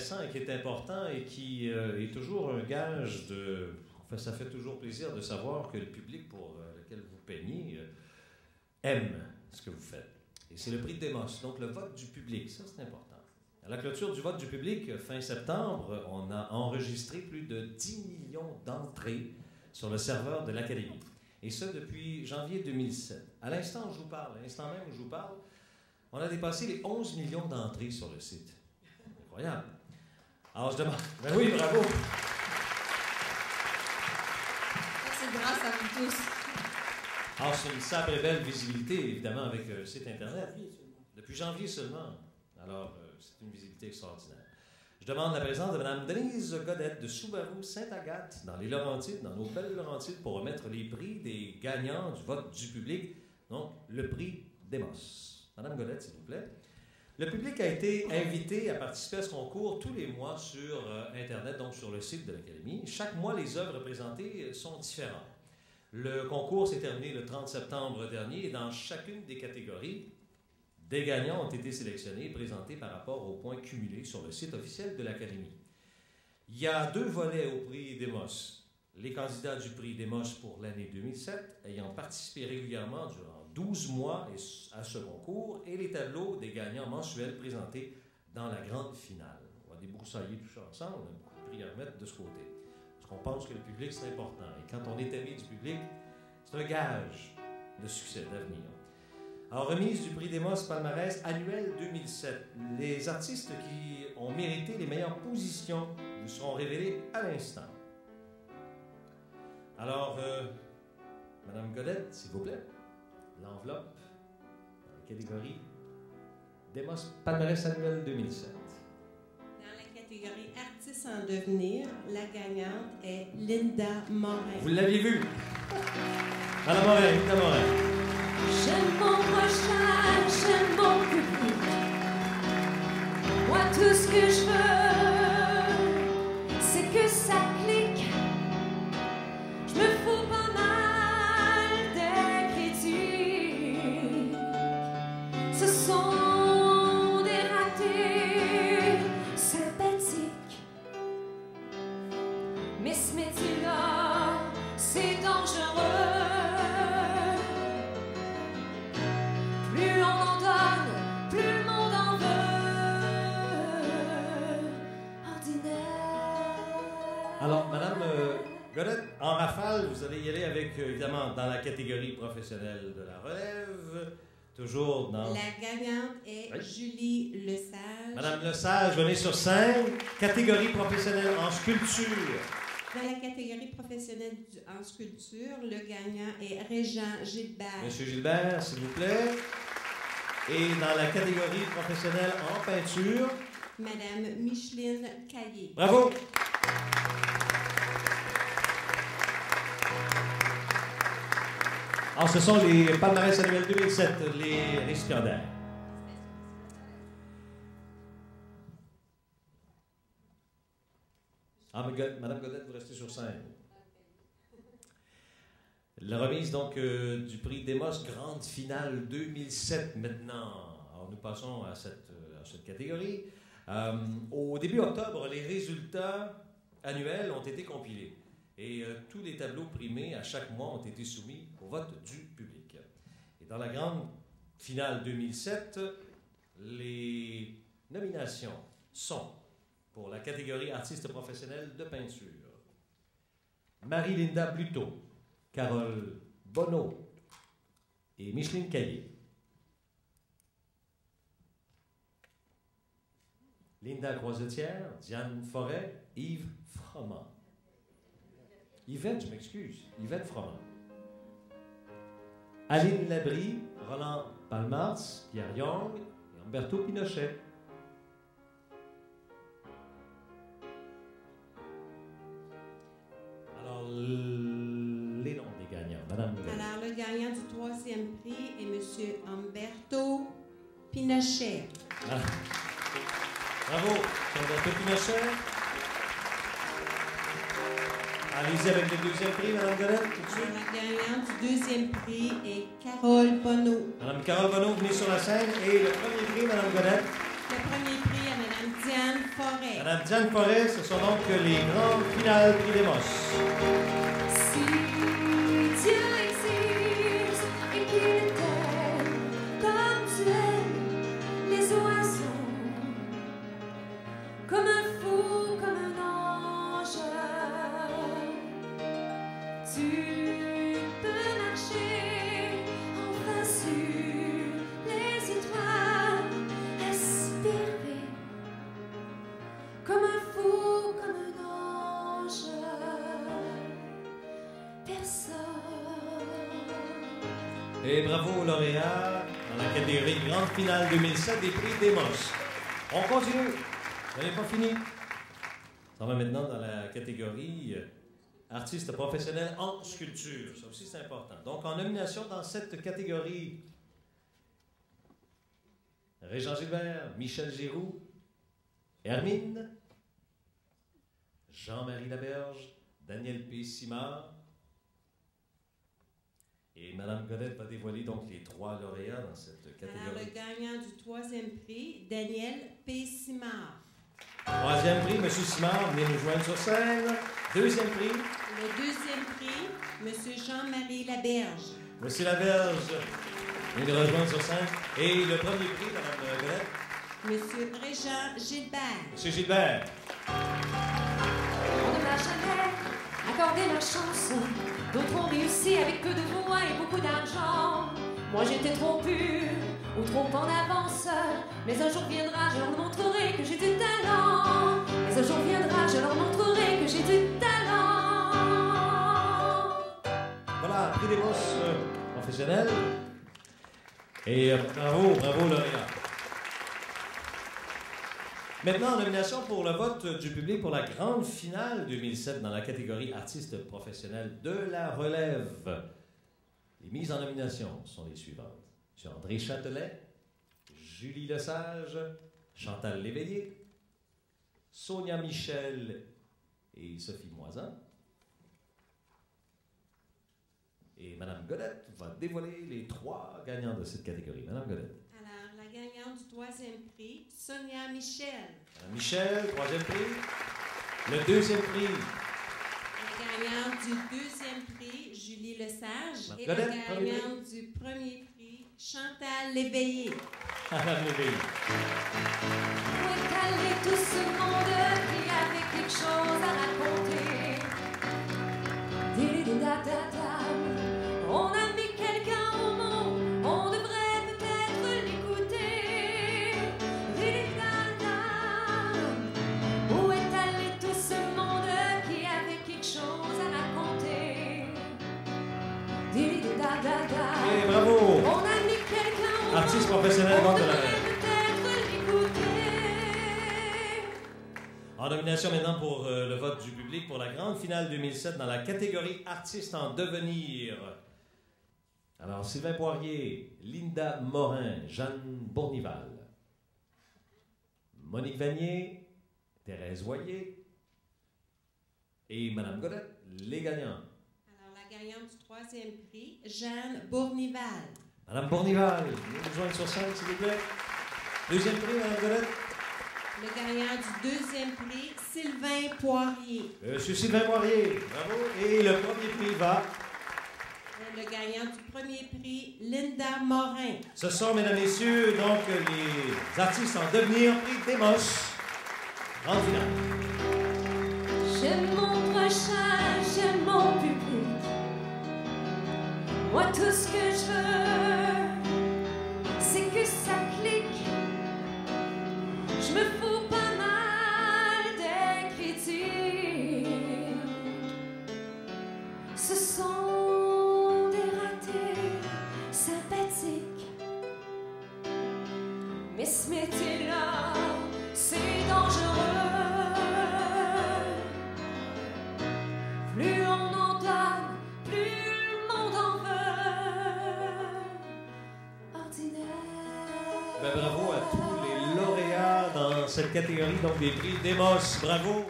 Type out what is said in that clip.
intéressant et qui est important et qui est toujours un gage de... Enfin, ça fait toujours plaisir de savoir que le public pour lequel vous peignez aime ce que vous faites. Et c'est le prix de Démos, donc le vote du public, ça c'est important. À la clôture du vote du public, fin septembre, on a enregistré plus de 10 millions d'entrées sur le serveur de l'Académie. Et ça depuis janvier 2007. À l'instant où je vous parle, à l'instant même où je vous parle, on a dépassé les 11 millions d'entrées sur le site. Incroyable. Alors je demande... Ben oui, bravo. C'est grâce à vous tous. Alors c'est une sacrée belle visibilité, évidemment, avec le site Internet. Depuis janvier seulement. Alors, c'est une visibilité extraordinaire. Je demande la présence de Mme Denise Godette de Subaru Sainte-Agathe, dans les Laurentides, dans nos belles Laurentides, pour remettre les prix des gagnants du vote du public, donc le prix Démos. Mme Godette, s'il vous plaît. Le public a été invité à participer à ce concours tous les mois sur Internet, donc sur le site de l'Académie. Chaque mois, les œuvres présentées sont différentes. Le concours s'est terminé le 30 septembre dernier et dans chacune des catégories, des gagnants ont été sélectionnés et présentés par rapport aux points cumulés sur le site officiel de l'Académie. Il y a 2 volets au prix Démos. Les candidats du prix Démos pour l'année 2007, ayant participé régulièrement durant 12 mois à ce concours, et les tableaux des gagnants mensuels présentés dans la grande finale. On va débroussailler tout ça ensemble, on a beaucoup de prix à remettre de ce côté. Parce qu'on pense que le public, c'est important. Et quand on est aimé du public, c'est un gage de succès, d'avenir. Alors, remise du prix Démos Palmarès annuel 2007. Les artistes qui ont mérité les meilleures positions vous seront révélés à l'instant. Alors, Madame Godette, s'il vous plaît, l'enveloppe dans la catégorie Démos Palmarès annuel 2007. Dans la catégorie Artistes en devenir, la gagnante est Linda Morin. Vous l'aviez vu? Madame Morin, Linda Morin. J'aime mon prochain, j'aime mon public. Moi, tout ce que je veux, c'est que ça clique. Je me fous pas mal des critiques. Ce sont des ratés sympathiques. Mais ce métier-là, c'est dangereux. Plus on en donne, plus le monde en veut. Ordinaire. Alors, Madame Godette, en rafale, vous allez y aller avec, évidemment, dans la catégorie professionnelle de la relève, toujours dans... La gagnante est Oui. Julie Lesage. Madame Lesage, venez sur scène. Catégorie professionnelle en sculpture. Dans la catégorie professionnelle en sculpture, le gagnant est Régent Gilbert. Monsieur Gilbert, s'il vous plaît. Et dans la catégorie professionnelle en peinture, Madame Micheline Caillé. bravo! Alors, ce sont les palmarès annuels 2007, les récipiendaires. Ah, Madame Godette, vous restez sur scène. La remise donc du prix Démos Grande Finale 2007 maintenant. Alors nous passons à cette catégorie. Au début octobre, les résultats annuels ont été compilés et tous les tableaux primés à chaque mois ont été soumis au vote du public. Et dans la Grande Finale 2007, les nominations sont pour la catégorie artiste professionnel de peinture. Marie-Linda Bluteau, Carole Bonneau et Micheline Caillé. Linda Croisetière, Diane Forêt, Yves Froment. Yvette, je m'excuse, Yvette Froment. Aline Labrie, Roland Palmars, Pierre Young et Humberto Pinochet. Alors, les noms des gagnants, Madame. Alors, le gagnant du 3e prix est M. Humberto Pinochet. Ah. Bravo, Humberto Pinochet. Allez-y avec le 2e prix, Madame Godette, tout de suite. La gagnante du 2e prix est Carole Bonneau. Madame Carole Bonneau, venez sur la scène. Et le 1er prix, Madame Godette. le premier prix à Mme Diane Forêt. Madame Diane Forêt, ce sont donc les grandes finales Prix Demos. Si Dieu existe et qu'il t'aime comme tu aimes les oiseaux, comme un fou, comme un ange, tu peux marcher enfin sur les étoiles, respirer comme un fou, comme un ange. Personne. Et bravo aux lauréats dans la catégorie Grande Finale 2007 des Prix Demos. On continue. On n'est pas fini. On va maintenant dans la catégorie Artiste professionnel en sculpture. Ça aussi, c'est important. Donc, en nomination dans cette catégorie, Régent Gilbert, Michel Giroux, Hermine, Jean-Marie Laberge, Daniel P. Simard. Et Mme Godette va dévoiler donc les 3 lauréats dans cette Alors, le catégorie. gagnant du 3e prix, Daniel P. Simard. 3e prix, M. Simard, venez nous joindre sur scène. 2e prix, Le 2e prix, M. Jean-Marie Laberge. M. Laberge, venez nous rejoindre sur scène. Et le 1er prix, Mme Godette, M. Régent Gilbert. M. Gilbert. On ne m'a jamais accordé ma chance. D'autres ont réussi avec peu de voix et beaucoup d'argent. Moi j'étais trop pure ou trop en avance. Mais un jour viendra, je leur montrerai que j'ai du talent. Mais un jour viendra, je leur montrerai que j'ai du talent. Voilà, Prix des Bosses professionnels. Et bravo, bravo lauréat. Maintenant, en nomination pour le vote du public pour la grande finale 2007 dans la catégorie artiste professionnel de la relève. Les mises en nomination sont les suivantes. M. André Châtelet, Julie Lesage, Chantal Léveillé, Sonia Michel et Sophie Moisan. Et Mme Godette va dévoiler les 3 gagnants de cette catégorie. Mme Godette. Alors, la gagnante du 3e prix, Sonia Michel. Mme Michel, 3e prix. Le 2e prix, La gagnante du 2e prix, Julie Lesage. Et Godette, la premier gagnante du 1er prix, Chantal Léveillé. Mme Léveillé. Où est allé tout ce monde qui avait quelque chose à raconter? Di-di-di-da-da-da. On a mis quelqu'un au monde, on devrait peut-être l'écouter. Di-di-di-da-da. Où est allé tout ce monde qui avait quelque chose à raconter? Di-di-di-da-da-da. Et bravo! On a mis quelqu'un au monde, Artiste professionnel on donc de la devrait relève. peut-être l'écouter. En nomination maintenant pour le vote du public pour la grande finale 2007 dans la catégorie artiste en devenir. Alors, Sylvain Poirier, Linda Morin, Jeanne Bournival, Monique Vanier, Thérèse Voyer et Mme Godette, les gagnants. Alors, la gagnante du 3e prix, Jeanne Bournival. Mme Bournival, venez nous joindre sur scène, s'il vous plaît. 2e prix, Mme Godette. Le gagnant du 2e prix, Sylvain Poirier. Monsieur Sylvain Poirier, bravo. Et le 1er prix va. Le gagnant du 1er prix, Linda Morin. Ce sont, mesdames, messieurs, donc les artistes en devenir, Prix Demos. Grande finale. J'aime mon prochain, j'aime mon public. Moi, tout ce que je veux, c'est que ça clique. Je me fous pas mal des critiques. Ce sont des ratés sympathiques. Mais ce métier-là, c'est dangereux. Plus on en donne, plus le monde en veut. Ordinaire. Ben, bravo à tous les lauréats dans cette catégorie, donc des prix Demos. Bravo.